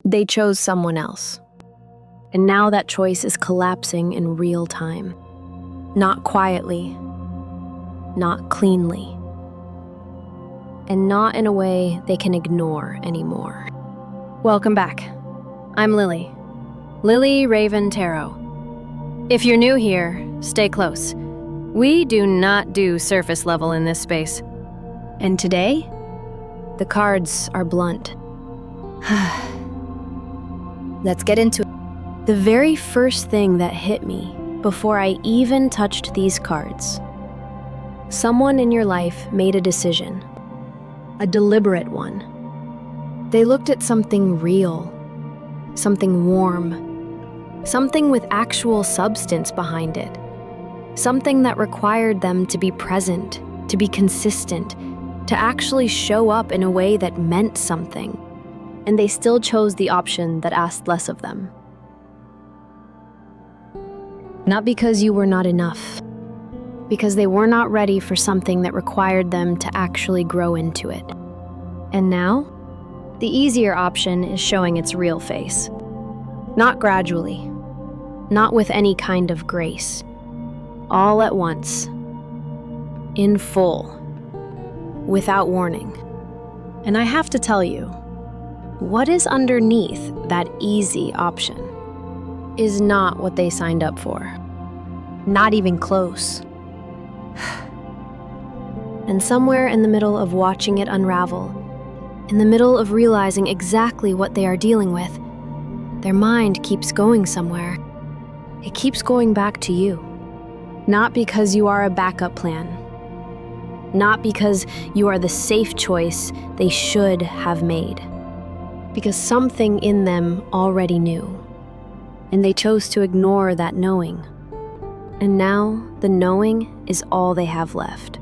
They chose someone else. And now that choice is collapsing in real time. Not quietly, not cleanly, and not in a way they can ignore anymore. Welcome back. I'm Lily. Lily Raven Tarot. If you're new here, stay close. We do not do surface level in this space. And today, the cards are blunt. Let's get into it. The very first thing that hit me before I even touched these cards, someone in your life made a decision, a deliberate one. They looked at something real, something warm, something with actual substance behind it, something that required them to be present, to be consistent, to actually show up in a way that meant something. And they still chose the option that asked less of them. Not because you were not enough, because they were not ready for something that required them to actually grow into it. And now, the easier option is showing its real face. Not gradually, not with any kind of grace. All at once, in full, without warning. And I have to tell you, what is underneath that easy option is not what they signed up for. Not even close. And somewhere in the middle of watching it unravel, in the middle of realizing exactly what they are dealing with, their mind keeps going somewhere. It keeps going back to you. Not because you are a backup plan. Not because you are the safe choice they should have made. Because something in them already knew. And they chose to ignore that knowing. And now, the knowing is all they have left.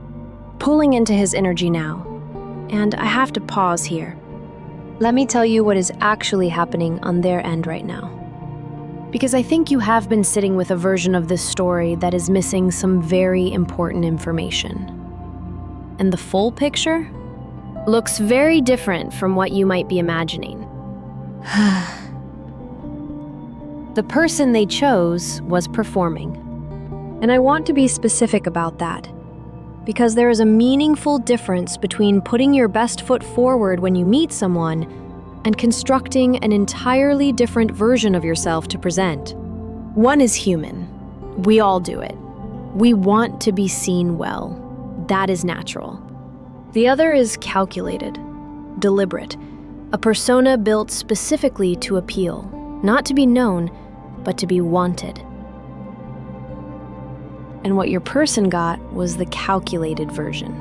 Pulling into his energy now. And I have to pause here. Let me tell you what is actually happening on their end right now. Because I think you have been sitting with a version of this story that is missing some very important information. And the full picture looks very different from what you might be imagining. The person they chose was performing. And I want to be specific about that, because there is a meaningful difference between putting your best foot forward when you meet someone and constructing an entirely different version of yourself to present. One is human. We all do it. We want to be seen well. That is natural. The other is calculated, deliberate, a persona built specifically to appeal, not to be known, but to be wanted. And what your person got was the calculated version.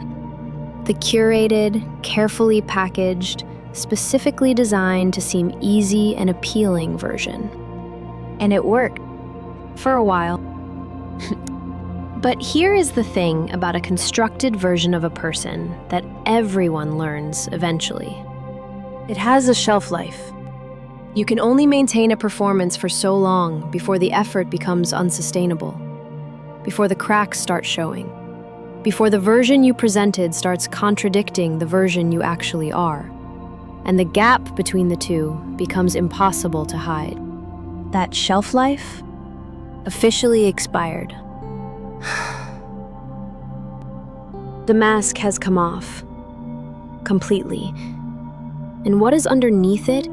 The curated, carefully packaged, specifically designed to seem easy and appealing version. And it worked. For a while. But here is the thing about a constructed version of a person that everyone learns eventually. It has a shelf life. You can only maintain a performance for so long before the effort becomes unsustainable, before the cracks start showing, before the version you presented starts contradicting the version you actually are, and the gap between the two becomes impossible to hide. That shelf life officially expired. The mask has come off, completely, and what is underneath it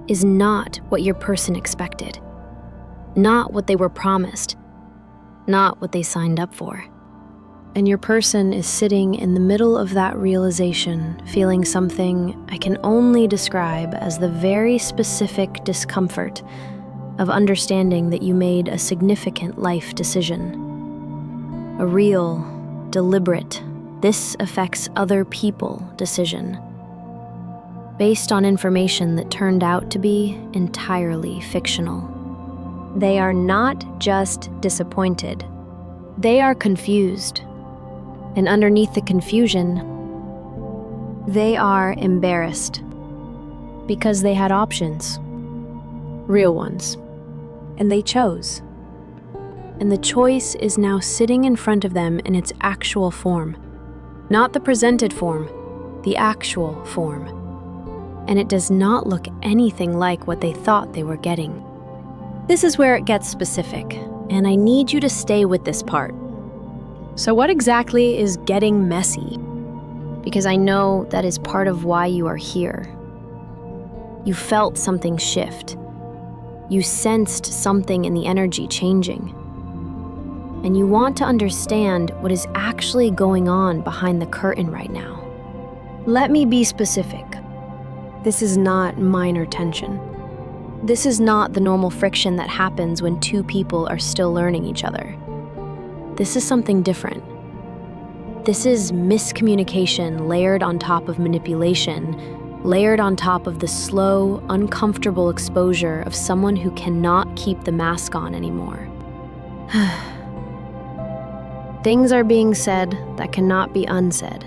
is not what your person expected, not what they were promised, not what they signed up for. And your person is sitting in the middle of that realization, feeling something I can only describe as the very specific discomfort of understanding that you made a significant life decision. A real, deliberate, this affects other people decision, based on information that turned out to be entirely fictional. They are not just disappointed. They are confused. And underneath the confusion, they are embarrassed. Because they had options. Real ones. And they chose. And the choice is now sitting in front of them in its actual form. Not the presented form, the actual form. and it does not look anything like what they thought they were getting. This is where it gets specific, and I need you to stay with this part. So what exactly is getting messy? Because I know that is part of why you are here. You felt something shift. You sensed something in the energy changing. And you want to understand what is actually going on behind the curtain right now. Let me be specific. This is not minor tension. This is not the normal friction that happens when two people are still learning each other. This is something different. This is miscommunication layered on top of manipulation, layered on top of the slow, uncomfortable exposure of someone who cannot keep the mask on anymore. Things are being said that cannot be unsaid.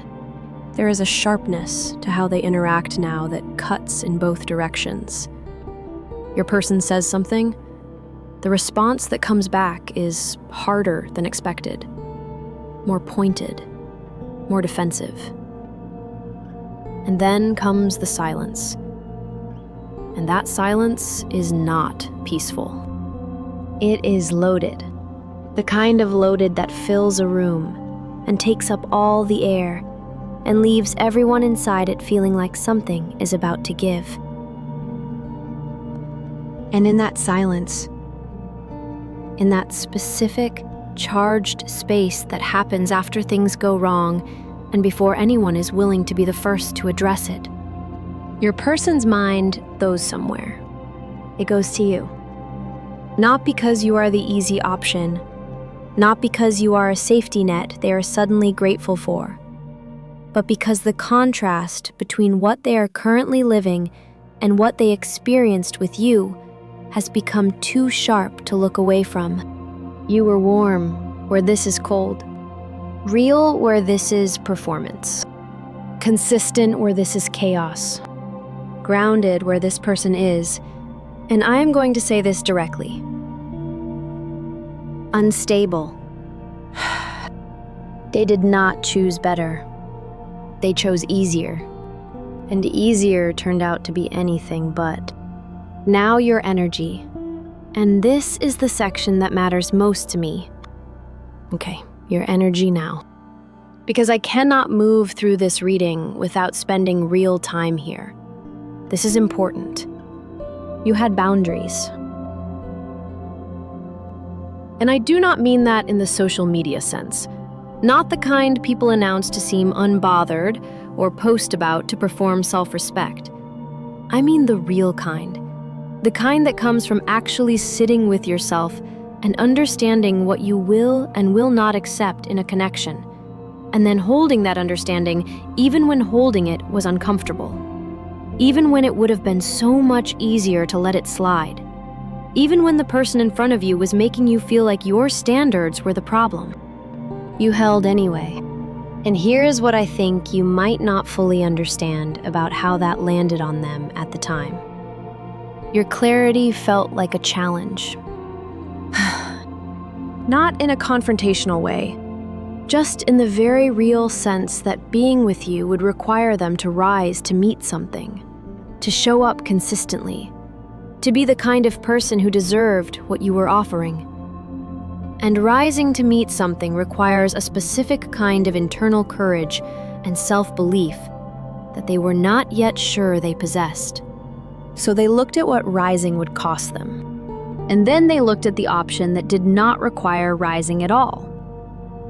There is a sharpness to how they interact now that cuts in both directions. Your person says something, the response that comes back is harder than expected, more pointed, more defensive. And then comes the silence. And that silence is not peaceful. It is loaded. The kind of loaded that fills a room and takes up all the air and leaves everyone inside it feeling like something is about to give. And in that silence, in that specific, charged space that happens after things go wrong and before anyone is willing to be the first to address it, your person's mind goes somewhere. It goes to you. Not because you are the easy option, not because you are a safety net they are suddenly grateful for, but because the contrast between what they are currently living and what they experienced with you has become too sharp to look away from. You were warm where this is cold, real where this is performance, consistent where this is chaos, grounded where this person is, and I am going to say this directly. Unstable. They did not choose better. They chose easier. And easier turned out to be anything but. Now your energy. And this is the section that matters most to me. Okay, your energy now. Because I cannot move through this reading without spending real time here. This is important. You had boundaries. And I do not mean that in the social media sense. Not the kind people announce to seem unbothered or post about to perform self-respect. I mean the real kind. The kind that comes from actually sitting with yourself and understanding what you will and will not accept in a connection, and then holding that understanding even when holding it was uncomfortable, even when it would have been so much easier to let it slide, even when the person in front of you was making you feel like your standards were the problem. You held anyway. And here is what I think you might not fully understand about how that landed on them at the time. Your clarity felt like a challenge. Not in a confrontational way, just in the very real sense that being with you would require them to rise to meet something, to show up consistently, to be the kind of person who deserved what you were offering. And rising to meet something requires a specific kind of internal courage and self-belief that they were not yet sure they possessed. So they looked at what rising would cost them. And then they looked at the option that did not require rising at all.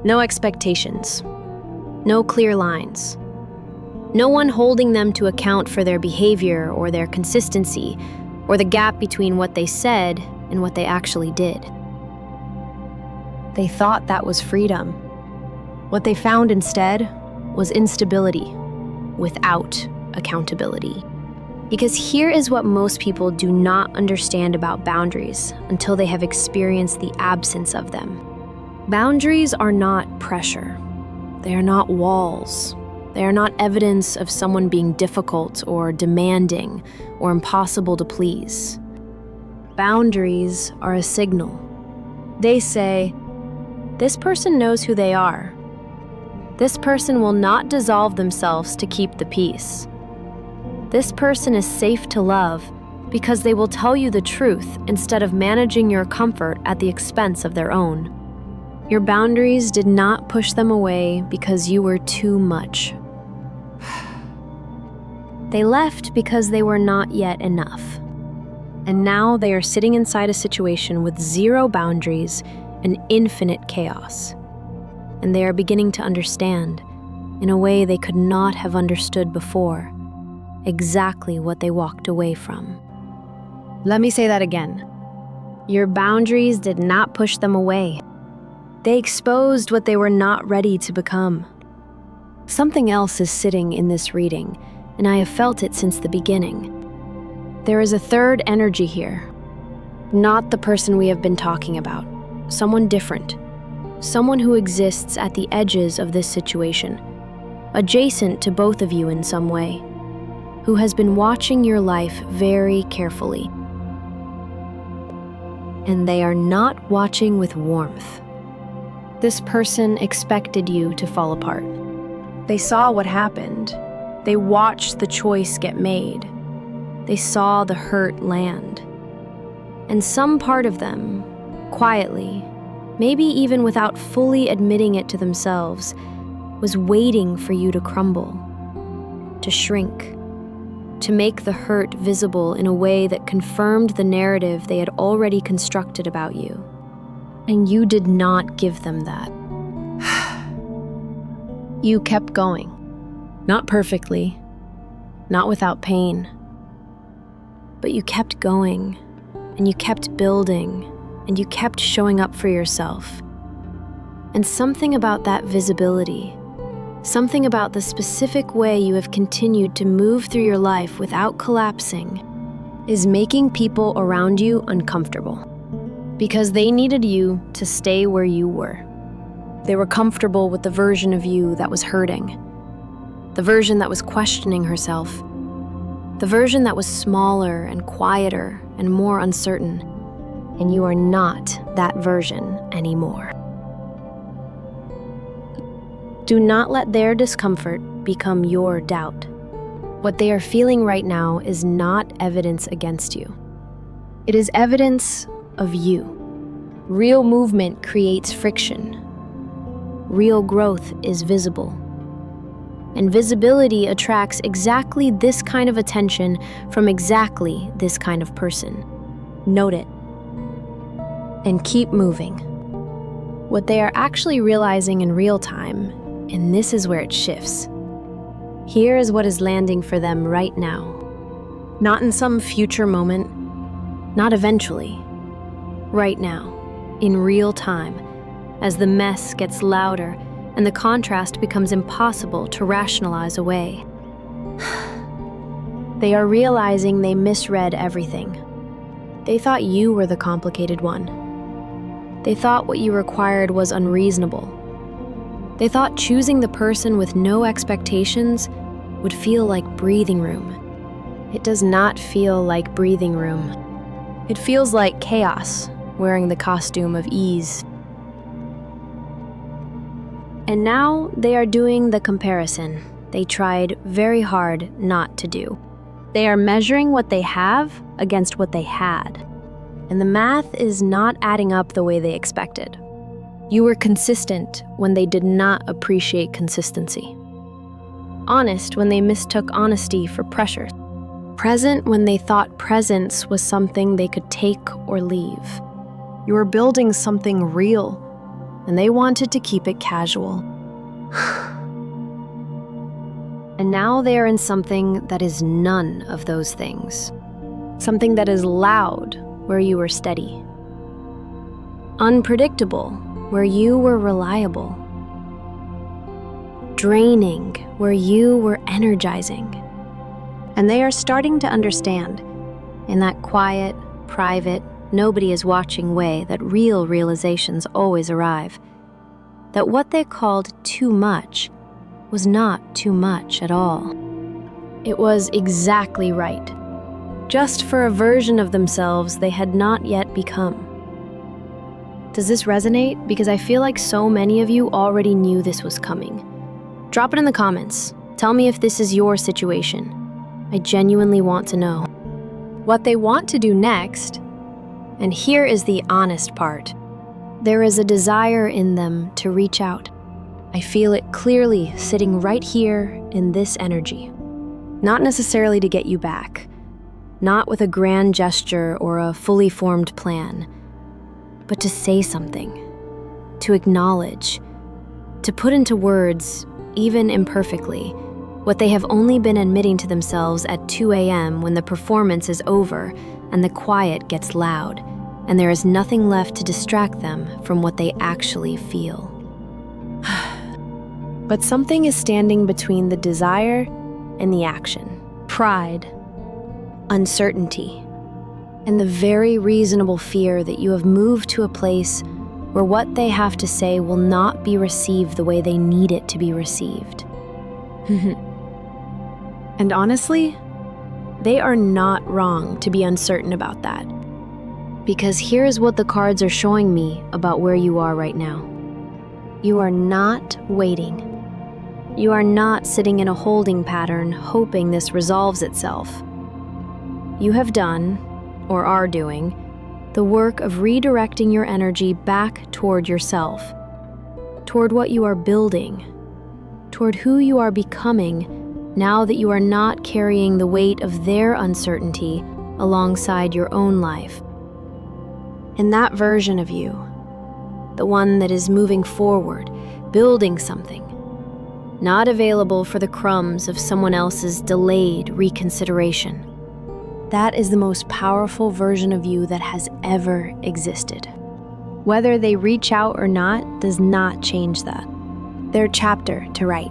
No expectations. No clear lines. No one holding them to account for their behavior or their consistency, or the gap between what they said and what they actually did. They thought that was freedom. What they found instead was instability without accountability. Because here is what most people do not understand about boundaries until they have experienced the absence of them. Boundaries are not pressure. They are not walls. They are not evidence of someone being difficult or demanding or impossible to please. Boundaries are a signal. They say, this person knows who they are. This person will not dissolve themselves to keep the peace. This person is safe to love because they will tell you the truth instead of managing your comfort at the expense of their own. Your boundaries did not push them away because you were too much. They left because they were not yet enough. And now they are sitting inside a situation with zero boundaries and infinite chaos. And they are beginning to understand, in a way they could not have understood before, exactly what they walked away from. Let me say that again. Your boundaries did not push them away. They exposed what they were not ready to become. Something else is sitting in this reading, and I have felt it since the beginning. There is a third energy here. Not the person we have been talking about. Someone different. Someone who exists at the edges of this situation, adjacent to both of you in some way, who has been watching your life very carefully. And they are not watching with warmth. This person expected you to fall apart. They saw what happened. They watched the choice get made. They saw the hurt land. And some part of them, quietly, maybe even without fully admitting it to themselves, was waiting for you to crumble, to shrink, to make the hurt visible in a way that confirmed the narrative they had already constructed about you. And you did not give them that. You kept going. Not perfectly, not without pain. But you kept going, and you kept building, and you kept showing up for yourself. And something about that visibility, something about the specific way you have continued to move through your life without collapsing, is making people around you uncomfortable. Because they needed you to stay where you were. They were comfortable with the version of you that was hurting, the version that was questioning herself, the version that was smaller and quieter and more uncertain. And you are not that version anymore. Do not let their discomfort become your doubt. What they are feeling right now is not evidence against you. It is evidence of you. Real movement creates friction. Real growth is visible. And visibility attracts exactly this kind of attention from exactly this kind of person. Note it. And keep moving. What they are actually realizing in real time, and this is where it shifts. Here is what is landing for them right now. Not in some future moment, not eventually. Right now, in real time, as the mess gets louder and the contrast becomes impossible to rationalize away. They are realizing they misread everything. They thought you were the complicated one. They thought what you required was unreasonable. They thought choosing the person with no expectations would feel like breathing room. It does not feel like breathing room. It feels like chaos, wearing the costume of ease. And now they are doing the comparison they tried very hard not to do. They are measuring what they have against what they had. And the math is not adding up the way they expected. You were consistent when they did not appreciate consistency. Honest when they mistook honesty for pressure. Present when they thought presence was something they could take or leave. You were building something real, and they wanted to keep it casual. And now they are in something that is none of those things. Something that is loud, where you were steady. Unpredictable, where you were reliable. Draining, where you were energizing. And they are starting to understand, in that quiet, private, nobody is watching way that real realizations always arrive, that what they called too much was not too much at all. It was exactly right, just for a version of themselves they had not yet become. Does this resonate? Because I feel like so many of you already knew this was coming. Drop it in the comments. Tell me if this is your situation. I genuinely want to know. What they want to do next, and here is the honest part, there is a desire in them to reach out. I feel it clearly sitting right here in this energy. Not necessarily to get you back, not with a grand gesture or a fully formed plan, but to say something, to acknowledge, to put into words, even imperfectly, what they have only been admitting to themselves at 2 a.m. when the performance is over and the quiet gets loud, and there is nothing left to distract them from what they actually feel. But something is standing between the desire and the action. Pride, uncertainty, and the very reasonable fear that you have moved to a place where what they have to say will not be received the way they need it to be received. And honestly, they are not wrong to be uncertain about that. Because here's what the cards are showing me about where you are right now. You are not waiting. You are not sitting in a holding pattern hoping this resolves itself. You have done, or are doing, the work of redirecting your energy back toward yourself, toward what you are building, toward who you are becoming now that you are not carrying the weight of their uncertainty alongside your own life. And that version of you, the one that is moving forward, building something, not available for the crumbs of someone else's delayed reconsideration. That is the most powerful version of you that has ever existed. Whether they reach out or not does not change that. Their chapter to write.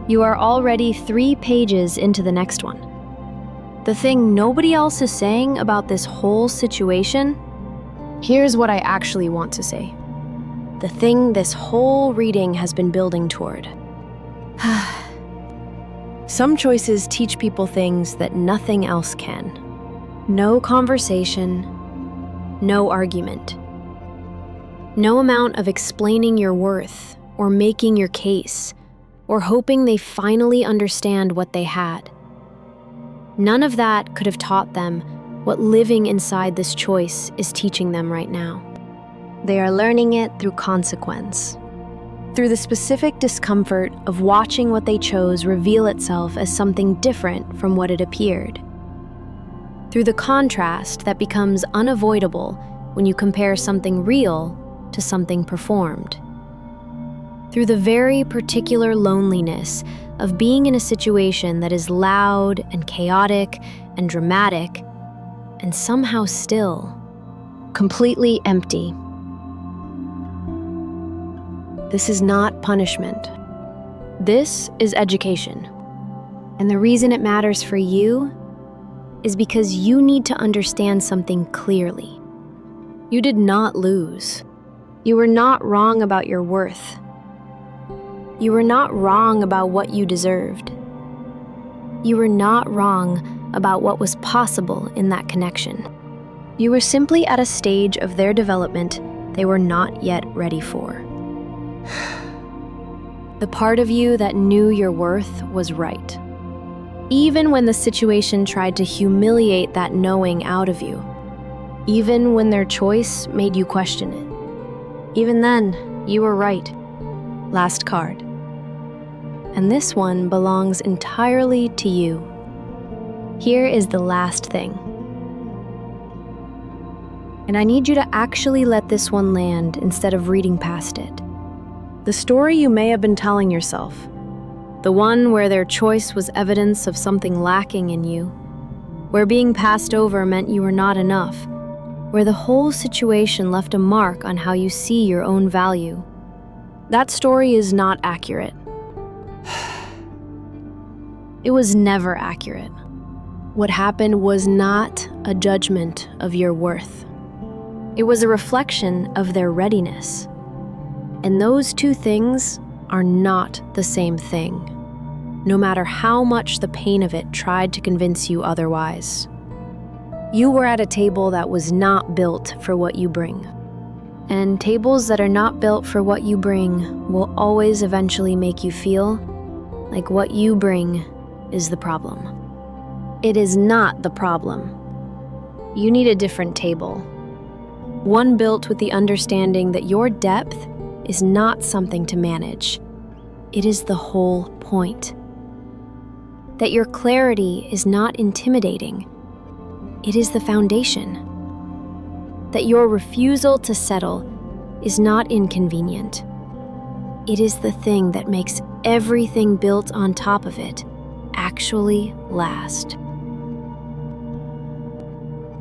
You are already 3 pages into the next one. The thing nobody else is saying about this whole situation, here's what I actually want to say. The thing this whole reading has been building toward. Some choices teach people things that nothing else can. No conversation, no argument. No amount of explaining your worth or making your case or hoping they finally understand what they had. None of that could have taught them what living inside this choice is teaching them right now. They are learning it through consequence. Through the specific discomfort of watching what they chose reveal itself as something different from what it appeared. Through the contrast that becomes unavoidable when you compare something real to something performed. Through the very particular loneliness of being in a situation that is loud and chaotic and dramatic and somehow still, completely empty. This is not punishment. This is education. And the reason it matters for you is because you need to understand something clearly. You did not lose. You were not wrong about your worth. You were not wrong about what you deserved. You were not wrong about what was possible in that connection. You were simply at a stage of their development they were not yet ready for. The part of you that knew your worth was right. Even when the situation tried to humiliate that knowing out of you. Even when their choice made you question it. Even then, you were right. Last card. And this one belongs entirely to you. Here is the last thing. And I need you to actually let this one land instead of reading past it. The story you may have been telling yourself, the one where their choice was evidence of something lacking in you, where being passed over meant you were not enough, where the whole situation left a mark on how you see your own value. That story is not accurate. It was never accurate. What happened was not a judgment of your worth. It was a reflection of their readiness. And those two things are not the same thing, no matter how much the pain of it tried to convince you otherwise. You were at a table that was not built for what you bring. And tables that are not built for what you bring will always eventually make you feel like what you bring is the problem. It is not the problem. You need a different table. One built with the understanding that your depth is not something to manage. It is the whole point. That your clarity is not intimidating. It is the foundation. That your refusal to settle is not inconvenient. It is the thing that makes everything built on top of it actually last.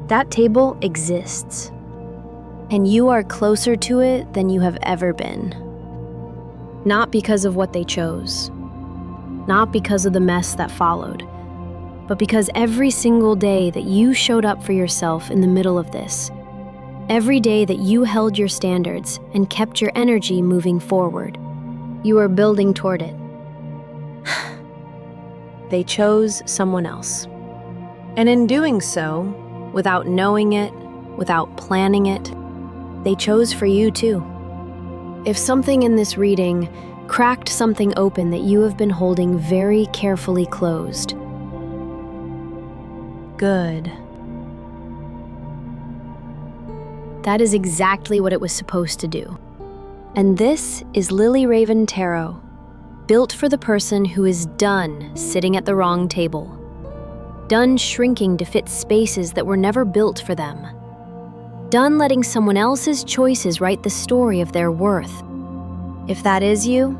That table exists, and you are closer to it than you have ever been. Not because of what they chose, not because of the mess that followed, but because every single day that you showed up for yourself in the middle of this, every day that you held your standards and kept your energy moving forward, you are building toward it. They chose someone else. And in doing so, without knowing it, without planning it, they chose for you too. If something in this reading cracked something open that you have been holding very carefully closed, good. That is exactly what it was supposed to do. And this is Lily Raven Tarot, built for the person who is done sitting at the wrong table, done shrinking to fit spaces that were never built for them, done letting someone else's choices write the story of their worth. If that is you,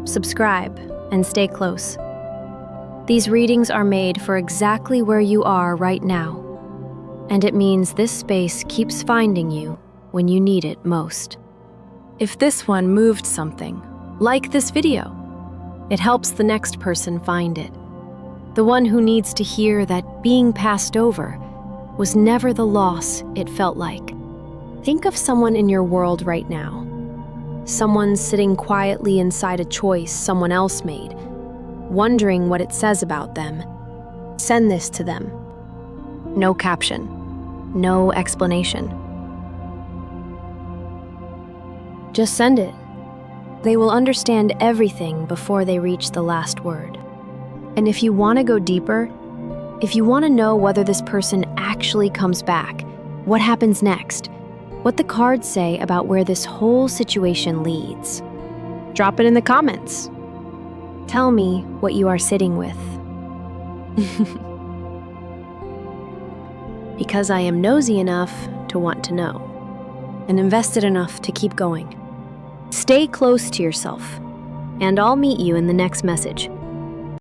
subscribe and stay close. These readings are made for exactly where you are right now, and it means this space keeps finding you when you need it most. If this one moved something, like this video, it helps the next person find it. The one who needs to hear that being passed over was never the loss it felt like. Think of someone in your world right now. Someone sitting quietly inside a choice someone else made, wondering what it says about them. Send this to them. No caption, no explanation. Just send it. They will understand everything before they reach the last word. And if you want to go deeper, if you want to know whether this person actually comes back, what happens next, what the cards say about where this whole situation leads, drop it in the comments. Tell me what you are sitting with. Because I am nosy enough to want to know, and invested enough to keep going. Stay close to yourself, and I'll meet you in the next message.